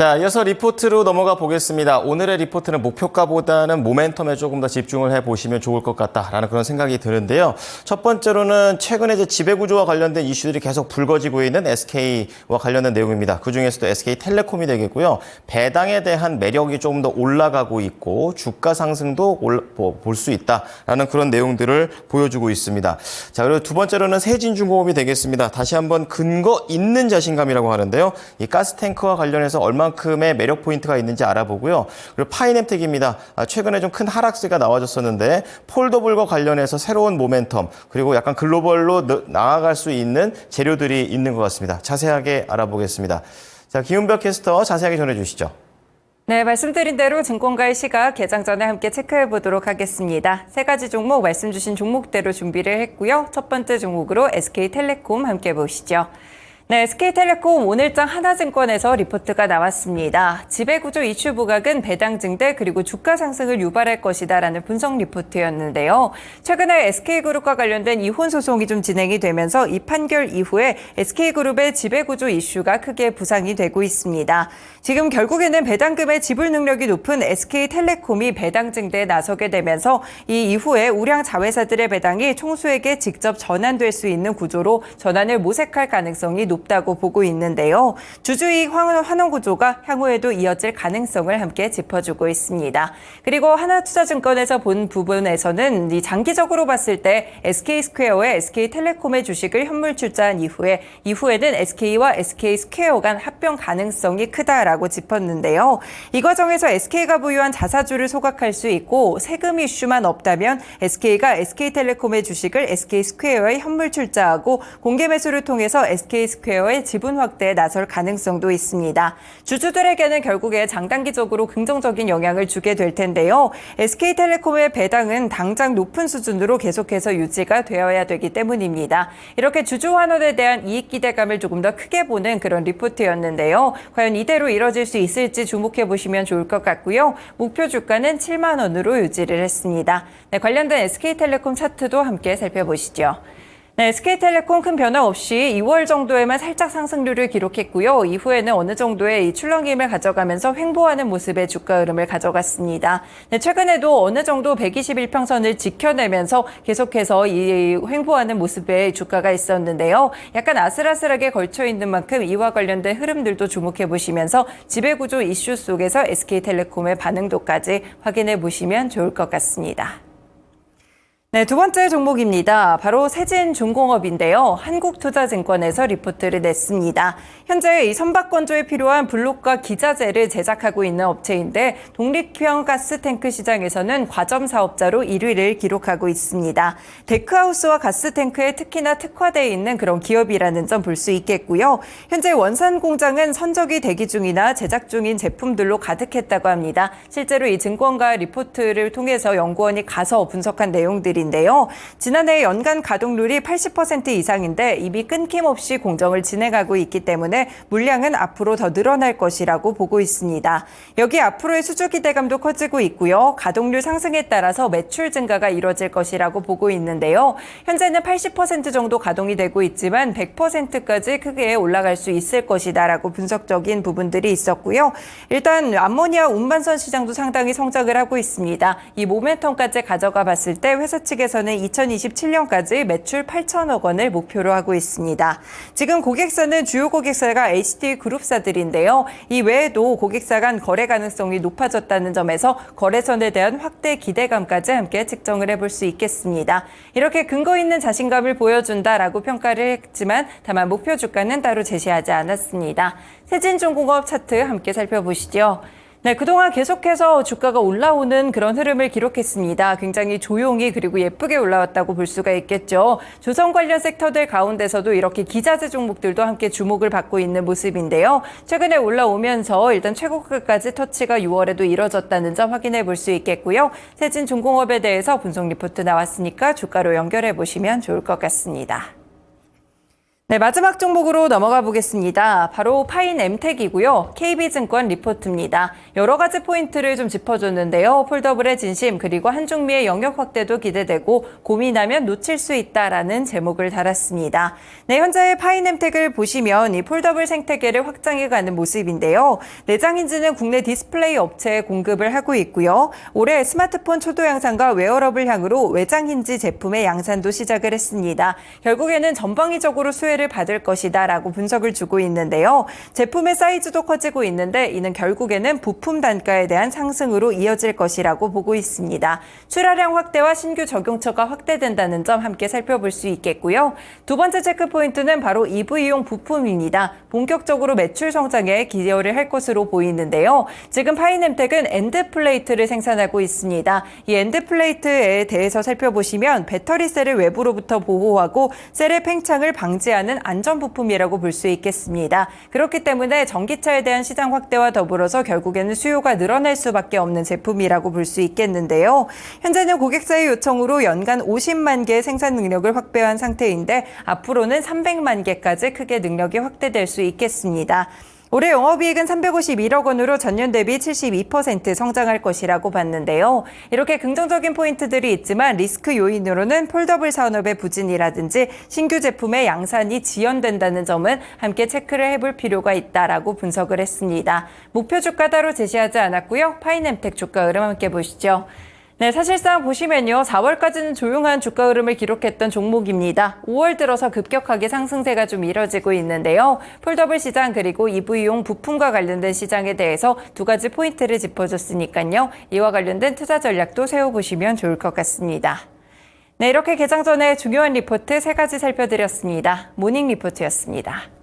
자, 이어서 리포트로 넘어가 보겠습니다. 오늘의 리포트는 목표가보다는 모멘텀에 조금 더 집중을 해보시면 좋을 것 같다라는 그런 생각이 드는데요. 첫 번째로는 최근에 이제 지배구조와 관련된 이슈들이 계속 불거지고 있는 SK와 관련된 내용입니다. 그중에서도 SK텔레콤이 되겠고요. 배당에 대한 매력이 조금 더 올라가고 있고 주가 상승도 볼 수 있다라는 그런 내용들을 보여주고 있습니다. 자, 그리고 두 번째로는 세진중공업이 되겠습니다. 다시 한번 근거 있는 자신감이라고 하는데요. 이 가스탱크와 관련해서 얼만큼의 매력 포인트가 있는지 알아보고요. 그리고 파이nem텍입니다. 최근에 좀 큰 하락세가 나와줬었는데 폴더블과 관련해서 새로운 모멘텀 그리고 약간 글로벌로 나아갈 수 있는 재료들이 있는 것 같습니다. 자세하게 알아보겠습니다. 자, 김은벽 캐스터 자세하게 전해주시죠. 네, 말씀드린 대로 증권가의 시각 개장 전에 함께 체크해 보도록 하겠습니다. 세 가지 종목 말씀 주신 종목대로 준비를 했고요. 첫 번째 종목으로 SK텔레콤 함께 보시죠. 네, SK텔레콤 오늘장 하나증권에서 리포트가 나왔습니다. 지배구조 이슈 부각은 배당 증대 그리고 주가 상승을 유발할 것이다라는 분석 리포트였는데요. 최근에 SK그룹과 관련된 이혼 소송이 좀 진행이 되면서 이 판결 이후에 SK그룹의 지배구조 이슈가 크게 부상이 되고 있습니다. 지금 결국에는 배당금의 지불 능력이 높은 SK텔레콤이 배당 증대에 나서게 되면서 이 이후에 우량 자회사들의 배당이 총수에게 직접 전환될 수 있는 구조로 전환을 모색할 가능성이 높다고 보고 있는데요. 주주이익 환원 구조가 향후에도 이어질 가능성을 함께 짚어주고 있습니다. 그리고 하나투자증권에서 본 부분에서는 이 장기적으로 봤을 때 SK스퀘어의 SK텔레콤의 주식을 현물 출자한 이후에는 SK와 SK스퀘어 간 합병 가능성이 크다라고 짚었는데요. 이 과정에서 SK가 보유한 자사주를 소각할 수 있고 세금 이슈만 없다면 SK가 SK텔레콤의 주식을 SK스퀘어에 현물 출자하고 공개 매수를 통해서 SK스퀘어의 지분 확대에 나설 가능성도 있습니다. 주주들에게는 결국에 장단기적으로 긍정적인 영향을 주게 될 텐데요. SK텔레콤의 배당은 당장 높은 수준으로 계속해서 유지가 되어야 되기 때문입니다. 이렇게 주주 환원에 대한 이익 기대감을 조금 더 크게 보는 그런 리포트였는데요. 과연 이대로 이뤄질 수 있을지 주목해 보시면 좋을 것 같고요. 목표 주가는 7만 원으로 유지를 했습니다. 네, 관련된 SK텔레콤 차트도 함께 살펴보시죠. 네, SK텔레콤 큰 변화 없이 2월 정도에만 살짝 상승률을 기록했고요. 이후에는 어느 정도의 이 출렁임을 가져가면서 횡보하는 모습의 주가 흐름을 가져갔습니다. 네, 최근에도 어느 정도 121평선을 지켜내면서 계속해서 이 횡보하는 모습의 주가가 있었는데요. 약간 아슬아슬하게 걸쳐 있는 만큼 이와 관련된 흐름들도 주목해 보시면서 지배구조 이슈 속에서 SK텔레콤의 반응도까지 확인해 보시면 좋을 것 같습니다. 네, 두 번째 종목입니다. 바로 세진중공업인데요. 한국투자증권에서 리포트를 냈습니다. 현재 이 선박건조에 필요한 블록과 기자재를 제작하고 있는 업체인데 독립형 가스탱크 시장에서는 과점 사업자로 1위를 기록하고 있습니다. 데크하우스와 가스탱크에 특히나 특화되어 있는 그런 기업이라는 점 볼 수 있겠고요. 현재 원산 공장은 선적이 대기 중이나 제작 중인 제품들로 가득했다고 합니다. 실제로 이 증권가 리포트를 통해서 연구원이 가서 분석한 내용들이 인데요. 지난해 연간 가동률이 80% 이상인데 이미 끊김없이 공정을 진행하고 있기 때문에 물량은 앞으로 더 늘어날 것이라고 보고 있습니다. 여기 앞으로의 수주 기대감도 커지고 있고요. 가동률 상승에 따라서 매출 증가가 이뤄질 것이라고 보고 있는데요. 현재는 80% 정도 가동이 되고 있지만 100%까지 크게 올라갈 수 있을 것이다라고 분석적인 부분들이 있었고요. 일단 암모니아 운반선 시장도 상당히 성장을 하고 있습니다. 이 모멘텀까지 가져가 봤을 때 회사 측에서는 2027년까지 매출 8천억 원을 목표로 하고 있습니다. 지금 고객사는 주요 고객사가 HT그룹사들인데요. 이 외에도 고객사 간 거래 가능성이 높아졌다는 점에서 거래선에 대한 확대 기대감까지 함께 측정을 해볼 수 있겠습니다. 이렇게 근거 있는 자신감을 보여준다라고 평가를 했지만 다만 목표 주가는 따로 제시하지 않았습니다. 세진중공업 차트 함께 살펴보시죠. 네, 그동안 계속해서 주가가 올라오는 그런 흐름을 기록했습니다. 굉장히 조용히 그리고 예쁘게 올라왔다고 볼 수가 있겠죠. 조선 관련 섹터들 가운데서도 이렇게 기자재 종목들도 함께 주목을 받고 있는 모습인데요. 최근에 올라오면서 일단 최고가까지 터치가 6월에도 이뤄졌다는 점 확인해 볼 수 있겠고요. 세진중공업에 대해서 분석 리포트 나왔으니까 주가로 연결해 보시면 좋을 것 같습니다. 네, 마지막 종목으로 넘어가 보겠습니다. 바로 파인엠텍이고요. KB증권 리포트입니다. 여러 가지 포인트를 좀 짚어줬는데요. 폴더블의 진심 그리고 한중미의 영역 확대도 기대되고 고민하면 놓칠 수 있다라는 제목을 달았습니다. 네, 현재 파인엠텍을 보시면 이 폴더블 생태계를 확장해가는 모습인데요. 내장 힌지는 국내 디스플레이 업체에 공급을 하고 있고요. 올해 스마트폰 초도 양산과 웨어러블 향으로 외장 힌지 제품의 양산도 시작을 했습니다. 결국에는 전방위적으로 수혜를 받을 것이다라고 분석을 주고 있는데요. 제품의 사이즈도 커지고 있는데 이는 결국에는 부품 단가에 대한 상승으로 이어질 것이라고 보고 있습니다. 출하량 확대와 신규 적용처가 확대된다는 점 함께 살펴볼 수 있겠고요. 두 번째 체크 포인트는 바로 EV용 부품입니다. 본격적으로 매출 성장에 기여를 할 것으로 보이는데요. 지금 파인엠텍은 엔드 플레이트를 생산하고 있습니다. 이 엔드 플레이트에 대해서 살펴보시면 배터리 셀을 외부로부터 보호하고 셀의 팽창을 방지하는 안전 부품이라고 볼 수 있겠습니다. 그렇기 때문에 전기차에 대한 시장 확대와 더불어서 결국에는 수요가 늘어날 수밖에 없는 제품이라고 볼 수 있겠는데요. 현재는 고객사의 요청으로 연간 50만 개의 생산 능력을 확보한 상태인데 앞으로는 300만 개까지 크게 능력이 확대될 수 있겠습니다. 올해 영업이익은 351억 원으로 전년 대비 72% 성장할 것이라고 봤는데요. 이렇게 긍정적인 포인트들이 있지만 리스크 요인으로는 폴더블 산업의 부진이라든지 신규 제품의 양산이 지연된다는 점은 함께 체크를 해볼 필요가 있다라고 분석을 했습니다. 목표 주가 따로 제시하지 않았고요. 파인엠텍 주가 흐름 함께 보시죠. 네, 사실상 보시면요. 4월까지는 조용한 주가 흐름을 기록했던 종목입니다. 5월 들어서 급격하게 상승세가 좀 이뤄지고 있는데요. 폴더블 시장 그리고 EV용 부품과 관련된 시장에 대해서 두 가지 포인트를 짚어줬으니까요. 이와 관련된 투자 전략도 세워보시면 좋을 것 같습니다. 네, 이렇게 개장 전에 중요한 리포트 3가지 살펴드렸습니다. 모닝 리포트였습니다.